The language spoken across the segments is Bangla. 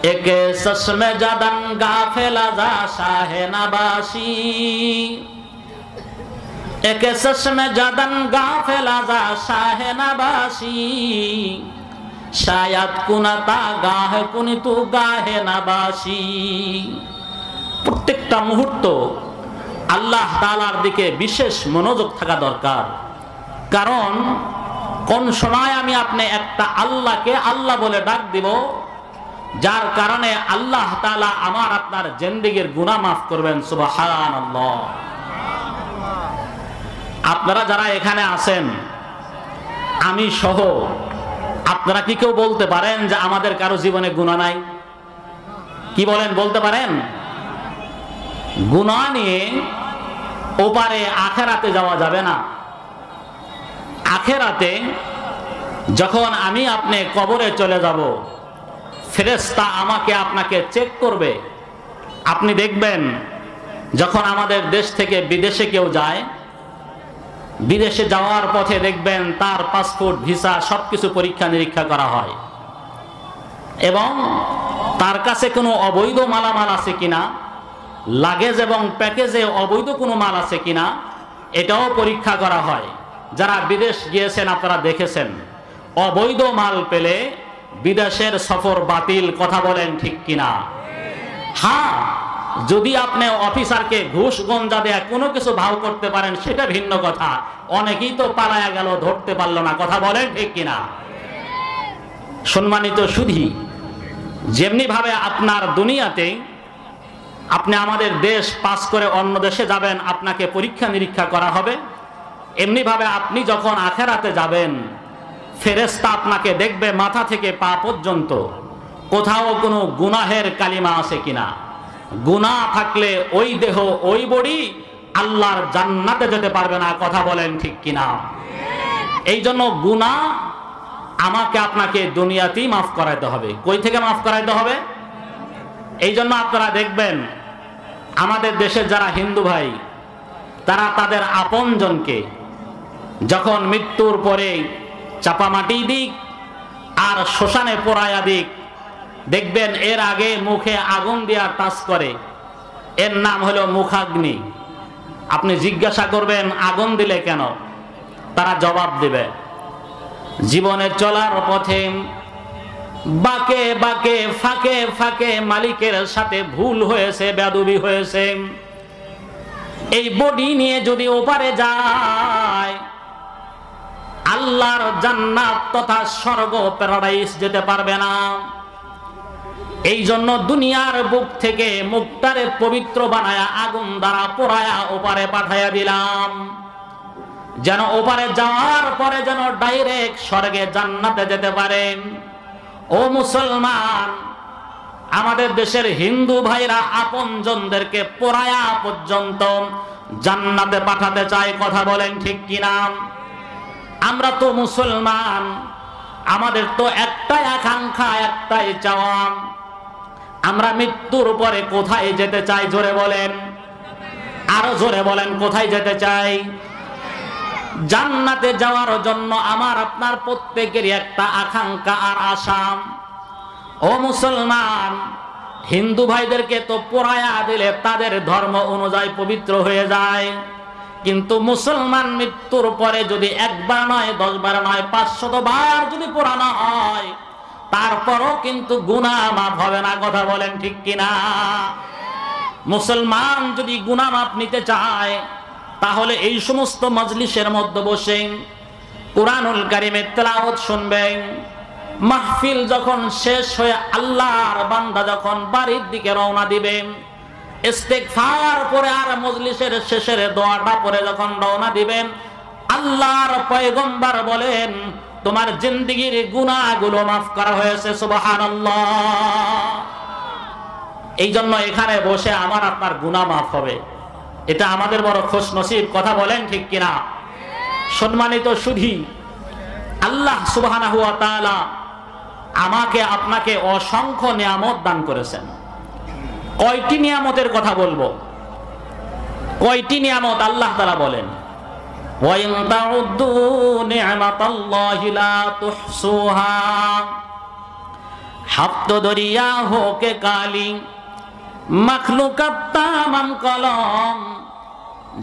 একে চশমে জাদান গাফেলা যা শাহে নাবাসি, একে চশমে জাদান গাফেলা যা শাহে নাবাসি, শায়াদ কুনাতা গাহে কুনিতু গাহে নাবাসি। প্রত্যেকটা মুহূর্ত আল্লাহ তাআলার দিকে বিশেষ মনোযোগ থাকা দরকার। কারণ কোন সময় আমি আপনি একটা আল্লাহকে আল্লাহ বলে ডাক দিব, যার কারণে আল্লাহ তাআলা আমার আপনার জিন্দেগীর গুনাহ মাফ করবেন। সুবহানাল্লাহ। আপনারা যারা এখানে আছেন, আমি সহ, আপনারা কি কেউ বলতে পারেন যে আমাদের কারো জীবনে গুনাহ নাই? কি বলেন, বলতে পারেন? গুনাহ নিয়ে ওপারে আখিরাতে যাওয়া যাবে না। আখিরাতে যখন আমি আপনি কবরে চলে যাব, ফেরেশতা আমাকে আপনাকে চেক করবে। আপনি দেখবেন যখন আমাদের দেশ থেকে বিদেশে কেউ যায়, বিদেশে যাওয়ার পথে দেখবেন তার পাসপোর্ট, ভিসা সবকিছু পরীক্ষা নিরীক্ষা করা হয় এবং তার কাছে কোনো অবৈধ মালামাল আছে কিনা, লাগেজ এবং প্যাকেজে অবৈধ কোনো মাল আছে কিনা, এটাও পরীক্ষা করা হয়। যারা বিদেশ গিয়েছেন আপনারা দেখেছেন, অবৈধ মাল পেলে বিদেশের সফর বাতিল। কথা বলেন ঠিক কিনা? হ্যাঁ, যদি আপনি অফিসারকে ঘুষ গঞ্জা দেয়া কোনো কিছু ভাও করতে পারেন সেটা ভিন্ন কথা। অনেকেই তো পালায়া গেল, ধরতে পারলো না। কথা বলেন ঠিক কিনা? সম্মানিত সুধী, যেমনি ভাবে আপনার দুনিয়াতে আপনি আমাদের দেশ পাস করে অন্য দেশে যাবেন, আপনাকে পরীক্ষা নিরীক্ষা করা হবে, এমনি ভাবে আপনি যখন আখিরাতে যাবেন, ফেরেশতা আপনাকে দেখবে মাথা থেকে পা পর্যন্ত কোথাও কোনো গুনাহের কালিমা আছে কিনা। গুনাহ থাকলে ওই দেহ, ওই বডি আল্লাহর জান্নাতে যেতে পারবে না। কথা বলেন ঠিক কিনা? এই জন্য গুনাহ আমাকে আপনাকে দুনিয়াতেই মাফ করাইতে হবে। কই থেকে মাফ করাইতে হবে? এই জন্য আপনারা দেখবেন আমাদের দেশের যারা হিন্দু ভাই, তারা তাদের আপনজনকে যখন মৃত্যুর পরে চাপামাটি দিক আর শ্মশানে পোড়ায়া দিক, দেখবেন এর আগে মুখে আগুন দিয়া টাচ করে, এর নাম হলো মুখাগ্নি। আপনি জিজ্ঞাসা করবেন আগুন দিলে কেন, তারা জবাব দেবে জীবনে চলার পথে বাঁকে বাঁকে ফাঁকে ফাঁকে মালিকের সাথে ভুল হয়েছে, বেয়াদবি হয়েছে। এই বডি নিয়ে যদি ওপারে যায়, আল্লাহর জান্নাত তথা স্বর্গ প্যারাডাইস যেতে পারবে না। এই জন্য দুনিয়ার বুক থেকে মুখটারে পবিত্র বানায়া আগুন দ্বারা পোড়ায়া ওপারে পাঠাইয়া দিলাম, যেন ওপারে যাওয়ার পরে যেন ডাইরেক্ট স্বর্গে জান্নাতে যেতে পারেন। ও মুসলমান, আমাদের দেশের হিন্দু ভাইরা আপনজনদেরকে পোড়ায়া পর্যন্ত জান্নাতে পাঠাতে চায়। কথা বলেন ঠিক কিনা? আমরা তো মুসলমান, আমাদের তো একটাই আকাঙ্ক্ষা, একটাই চাওয়া, আমরা মৃত্যুর পরে কোথায় যেতে চাই? জোরে বলেন, আরো জোরে বলেন, কোথায় যেতে চাই? জান্নাতে যাওয়ার জন্য আমার আপনার প্রত্যেকেরই একটা আকাঙ্ক্ষা আর আশা। ও মুসলমান, হিন্দু ভাইদেরকে তো পোড়ায়া দিলে তাদের ধর্ম অনুযায়ী পবিত্র হয়ে যায়, কিন্তু মুসলমান মৃত্যুর পরে যদি একবার নয়, 10 বার নয়, 500 বার যদি পোড়ানো হয়, তারপরও কিন্তু গুনাহ মাফ হবে না। কথা বলেন ঠিক কিনা? মুসলমান যদি গুনাহ মাফ নিতে চায়, তাহলে এই সমস্ত মজলিসের মধ্যে বসে কুরআনুল কারীমের তেলাওয়াত শুনবেন। মাহফিল যখন শেষ হয়ে আল্লাহর বান্দা যখন বাড়ির দিকে রওনা দিবেন, ইস্তেগফার পরে আর মজলিসের শেষের দোয়াটা পরে যখন রওনা দিবেন, আল্লাহর পয়গম্বর বলেন তোমার জিন্দেগীর গুনাহগুলো মাফ করা হয়েছে। সুবহানাল্লাহ। এই জন্য এখানে বসে আমার আপনার গুনাহ মাফ হবে, এটা আমাদের বড় খুশনসিব। কথা বলেন ঠিক কিনা? সম্মানিত সুধী, আল্লাহ সুবহানাহু ওয়া তাআলা আমাকে আপনাকে অসংখ্য নিয়ামত দান করেছেন। কয়টি নিয়ামতের কথা বলবো? কয়টি নিয়ামত আল্লাহ তাআলা বলেন, ওয়া ইন তাউদ্দু নি'মাতাল্লাহি লা তুহসুহা। हफ्त दरिया हो के काली मखलूकत तमाम कलम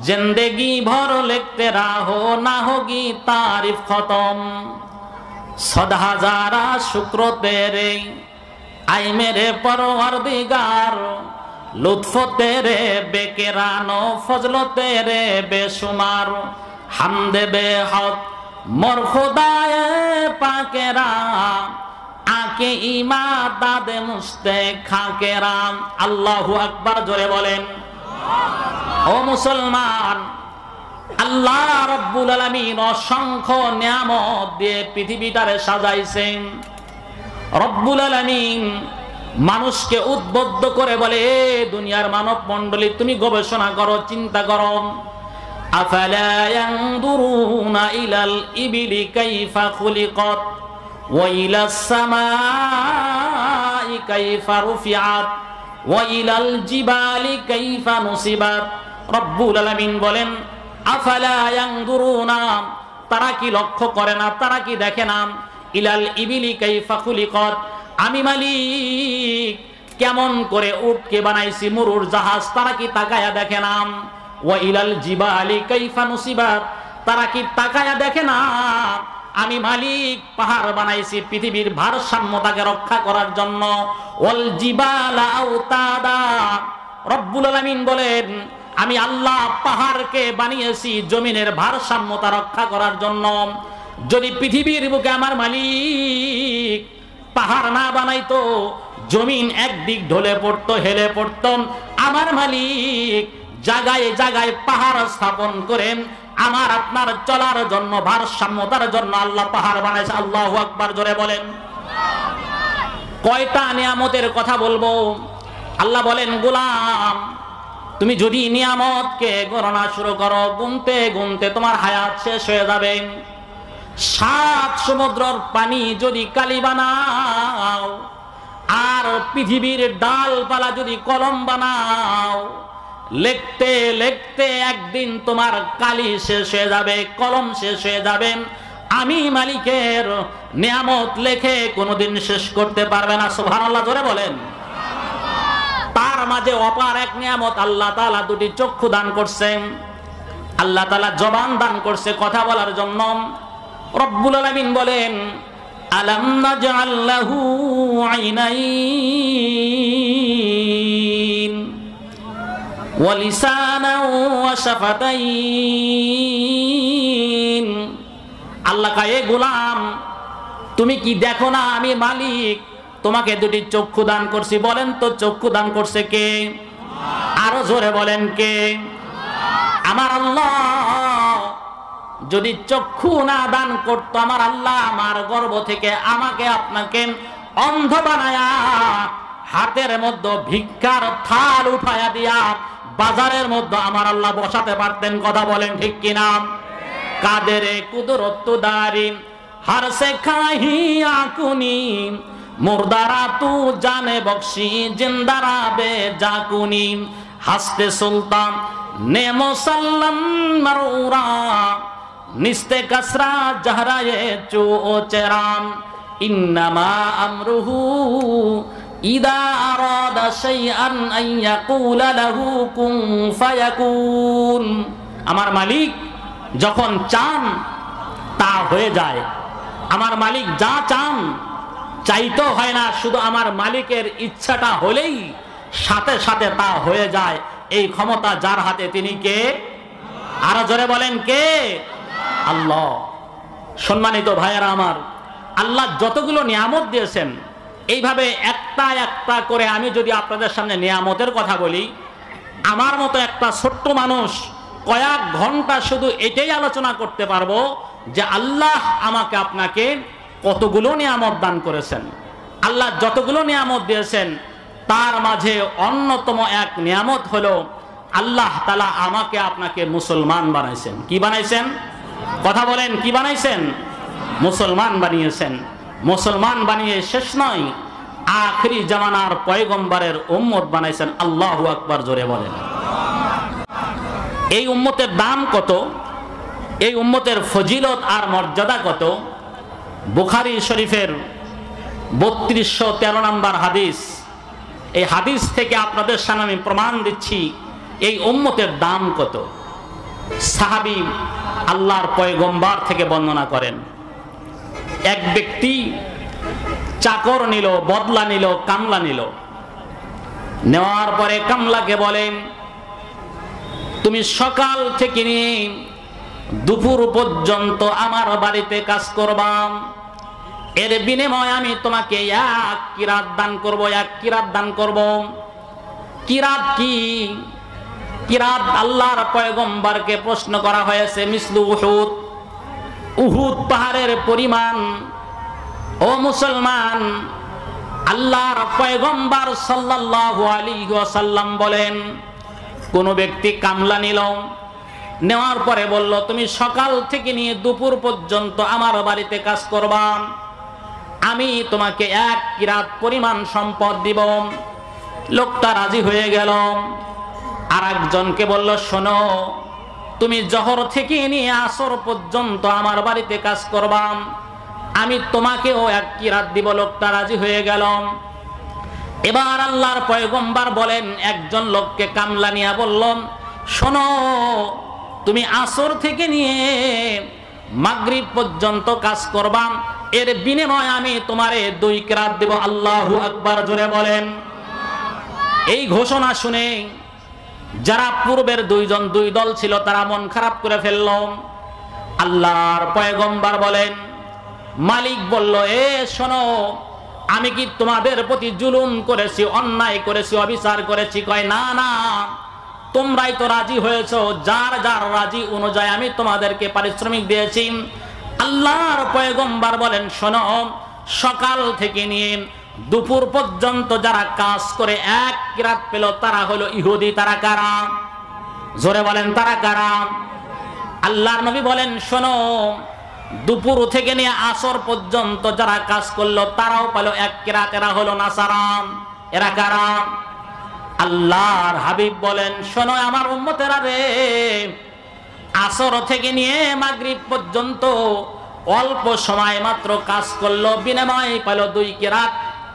जिंदगी भर लिखते रहो ना होगी तारीफ खत्म सद हजारा शुक्र तेरे आई मेरे परवरदिगार लुत्फ तेरे बेकेरानो फजलो तेरे बेशुमार हमदे बेहद मोर खुदाए पाकेरा आके इमा दादे मुस्ते खाके राम अल्लाहु আকবার জোরে বলেন। ও মুসলমান, আল্লাহ রব্বুল আলামিন অসংখ্য নিয়ামত দিয়ে পৃথিবীটারে সাজাইছেন। রব্বুল আলামিন মানুষকে উদ্বুদ্ধ করে বলে, দুনিয়ার মানব মণ্ডলী তুমি গবেষণা করো, চিন্তা করো। আফালা ইয়ানদুরুনা ইলাল ইবিলি কাইফা খুলিকাত ওয়া ইলাস সামাই কাইফা রুফিআত ওয়া ইলাল জিবালি কাইফা নুসিবাত। রব্বুল আলামিন বলেন, আফালা ইয়ানদুরুনা, তারা কি লক্ষ্য করে না, তারা কি দেখে না? ইলাল ইবিলি কাইফা খুলিকাত, আমি মালিক কেমন করে উটকে বানাইছি, মুরুর জাহাজ, তারা কি তাকায়া দেখে না? ওয়া ইলাল জিবালি কাইফা নুসিবাত, তারা কি তাকায়া দেখে না আমি মালিক পাহাড় বানাইছি পৃথিবীর ভারসাম্যতাকে রক্ষা করার জন্য। ওয়াল জিবালা আওতাদা, রব্বুল আলামিন বলেন আমি আল্লাহ পাহাড়কে বানিয়েছি জমিনের ভারসাম্যতা রক্ষা করার জন্য। যদি পৃথিবীর বুকে আমার মালিক পাহাড় না বানাইতো, জমিন একদিক ঢলে পড়তো, হেলে পড়তো। আমার মালিক জায়গায় জায়গায় পাহাড় স্থাপন করেন আমার আপনার চলার জন্য, ভারসাম্যতার জন্য আল্লাহ পাহাড় বানাইছে। আল্লাহু আকবার জোরে বলেন। কয়টা নিয়ামতের কথা বলবো? আল্লাহ বলেন, গোলাম তুমি যদি নিয়ামতকে গণনা শুরু করো, গুনতে গুনতে তোমার হায়াত শেষ হয়ে যাবে। 7 সমুদ্রের পানি যদি কালি বানাও, আর পৃথিবীর ডালপালা যদি কলম বানাও, লিখতে লিখতে একদিন তোমার কালি শেষ হয়ে যাবে, কলম শেষ হয়ে যাবে। আমি মালিকের নিয়ামত লেখে কোনোদিন শেষ করতে পারবে না। সুবহানাল্লাহ জোরে বলেন। তার মাঝে অপার এক নিয়ামত, আল্লাহ তাআলা 2টি চক্ষু দান করছেন, আল্লাহ তাআলা জবান দান করছে কথা বলার জন্য। রব্বুল আলামিন বলেন, আলাম নাজআল লাহু আইনাইন ওয়া লিসানান ওয়া শাফাতাইন। আল্লাহ কয়, গোলাম তুমি কি দেখো না আমি মালিক তোমাকে 2টি চক্ষু দান করছি? বলেন তো চক্ষু দান করছে কে? আরো জোরে বলেন কে? আমার আল্লাহ। যদি চক্ষু না দান করতো আমার আল্লাহ, আমার গর্ভ থেকে আমাকে আপনাকে অন্ধ বানায়া হাতের মধ্যে ভিক্ষার থাল উঠায়া দিয়া বাজারের মধ্যে আমার আল্লাহ বসাতে পারতেন। কথা বলেন ঠিক কিনা? কাদেরে কুদরত দারি हर से खाही आकुनी मुर्दारा तू जाने बख्शी जिंदारा बे जाकुनी हस्ते सुल्तान ने मुसल्लम मरूरा निस्ते कसरा जहरा ये चो चेराम इन्नमा अमरुहु इदा अरादा शैअन अन यकुला लहु कुन फयकुन। আমার মালিক যখন চান তা হয়ে যায়। আমার মালিক যা চান চাইতে হয় না, শুধু আমার মালিকের ইচ্ছাটা হলেই সাথে সাথে তা হয়ে যায়। এই ক্ষমতা যার হাতে তিনি কে? আরো জোরে বলেন কে? আল্লাহ। সম্মানিত ভাইয়েরা আমার, আল্লাহ যতগুলো নিয়ামত দিয়েছেন, এইভাবে একটা একটা করে আমি যদি আপনাদের সামনে নিয়ামতের কথা বলি, আমার মতো একটা ছোট্ট মানুষ কয়েক ঘন্টা শুধু এটাই আলোচনা করতে পারবো যে আল্লাহ আমাকে আপনাকে কতগুলো নিয়ামত দান করেছেন। আল্লাহ যতগুলো নিয়ামত দিয়েছেন তার মাঝে অন্যতম এক নিয়ামত হলো আল্লাহ তাআলা আমাকে আপনাকে মুসলমান বানাইছেন। কি বানাইছেন? কথা বলেন, কি বানাইছেন? মুসলমান বানিয়েছেন। মুসলমান বানিয়ে শেষ নয়, আখিরি জামানার পয়গম্বরের উম্মত বানাইছেন। আল্লাহু আকবার জোরে বলেন। এই উম্মতের দাম কত, এই উম্মতের ফজিলত আর মর্যাদা কত, বুখারী শরীফের 3213 নম্বর হাদিস। এই হাদিস থেকে আপনাদের সামনে আমি প্রমাণ দিচ্ছি এই উম্মতের দাম কত। সাহাবী আল্লাহর পয়গম্বর থেকে বর্ণনা করেন, এক ব্যক্তি চাকর নিল, বদলা নিল, কামলা নিল। নেওয়ার পরে কামলাকে বলেন, তুমি সকাল থেকে নিয়ে দুপুর পর্যন্ত আমার বাড়িতে কাজ করবা, এর বিনিময়ে আমি তোমাকে এক কিরাত দান করব, এক কিরাত দান করব। কিরাত কি? কিরাত আল্লাহর পয়গম্বরকে প্রশ্ন করা হয়েছে, মিসলু উহুদ, উহুদ পাহাড়ের পরিমাণ। ও মুসলমান, আল্লাহর পয়গম্বর সাল্লাল্লাহু আলাইহি ওয়াসাল্লাম বলেন, কোন ব্যক্তি কামলা নিল, নেওয়ার পরে বলল, তুমি সকাল থেকে নিয়ে দুপুর পর্যন্ত আমার বাড়িতে কাজ করবা, আমি তোমাকে এক কিরাত পরিমাণ সম্পদ দিব। লোকটা রাজি হয়ে গেল। আর একজনকে বলল, শোনো, তুমি জহর থেকে নিয়ে আসর পর্যন্ত আমার বাড়িতে কাজ করবা, আমি তোমাকেও এক কিরাত দিব। লোকটা রাজি হয়ে গেল। এবার আল্লাহর পয়গম্বর বলেন, একজন লোককে কামলা নিয়ে বলল, শোনো, তুমি আসর থেকে নিয়ে মাগরিব পর্যন্ত কাজ করবা, এর বিনিময়ে আমি তোমারে 2 কিরাত দেব। আল্লাহু আকবার, জোরে বলেন। এই ঘোষণা শুনে যারা পূর্বের দুই দল ছিল তারা মন খারাপ করে ফেলল। আল্লাহর পয়গম্বর বলেন, মালিক বলল, শোনো, আমি কি তোমাদের প্রতি জুলুম করেছি, অন্যায় করেছি, অবিচার করেছি? কয়, না না, তোমরাই তো রাজি হয়েছো, যার যার রাজি অনুযায়ী আমি তোমাদেরকে পারিশ্রমিক দিয়েছি। আল্লাহর পয়গম্বর বলেন, শোনো, সকাল থেকে নিয়ে দুপুর পর্যন্ত যারা কাজ করে এক কিরাত পেল তারা হলো ইহুদি। তারা কারা? জোরে বলেন, তারা কারা? আল্লাহর নবী বলেন, শোনো, দুপুর থেকে নিয়ে আসর পর্যন্ত যারা কাজ করলো তারাও পেল এক কিরাত, এরা হলো নাসারা। এরা কারা? আল্লাহর হাবিব বলেন, শোনো আমার উম্মতেরা রে, আসর থেকে নিয়ে মাগরিব পর্যন্ত অল্প সময় মাত্র কাজ করলো, বিনিময়ে পেল 2 কিরাত।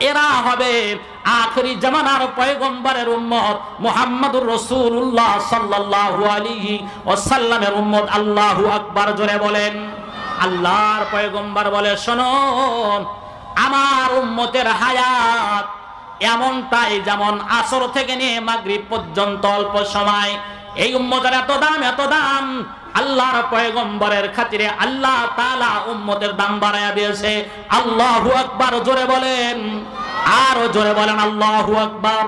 এরা হবে আখেরি জামানার পয়গম্বরের উম্মত, মুহাম্মদুর রাসূলুল্লাহ সাল্লাল্লাহু আলাইহি ওয়াসাল্লামের উম্মত। আল্লাহু আকবার, জোরে বলেন। আল্লাহর পয়গম্বর বলে, শোনো, আমার উম্মতের হায়াত এমনটাই যেমন আসর থেকে নিয়ে মাগরিব পর্যন্ত অল্প সময়। এই উম্মতের এত দাম, এত দাম, আল্লাহর পয়গম্বরের খাতিরে আল্লাহ তাআলা উম্মতের দাম বাড়ায়া দিয়েছে। আল্লাহু আকবার, জোরে বলেন। আরো জোরে বলেন, আল্লাহু আকবার।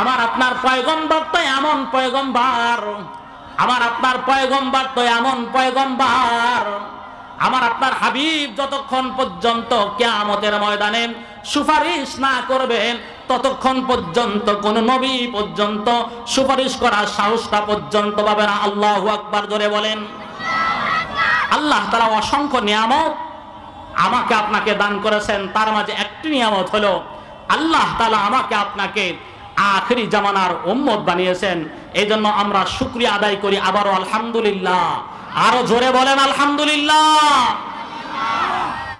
আমার আপনার পয়গম্বর তো এমন পয়গম্বর, আমার আপনার পয়গম্বর তো এমন পয়গম্বর, আমার আপনার হাবিব যতক্ষণ পর্যন্ত কিয়ামতের ময়দানে সুপারিশ না করবেন ততক্ষণ পর্যন্ত কোন নবী পর্যন্ত সুপারিশ করার সাহসটা পর্যন্ত পাবে না। আল্লাহু আকবার, জোরে বলেন। আল্লাহ তাআলা অসংখ্য নিয়ামত আমাকে আপনাকে দান করেছেন, তার মাঝে একটি নিয়ামত হলো আল্লাহ তাআলা আমাকে আপনাকে আখেরি জামানার উম্মত বানিয়েছেন। এই জন্য আমরা শুকরিয়া আদায় করি। আবারও আলহামদুলিল্লাহ। আরো জোরে বলেন, আলহামদুলিল্লাহ।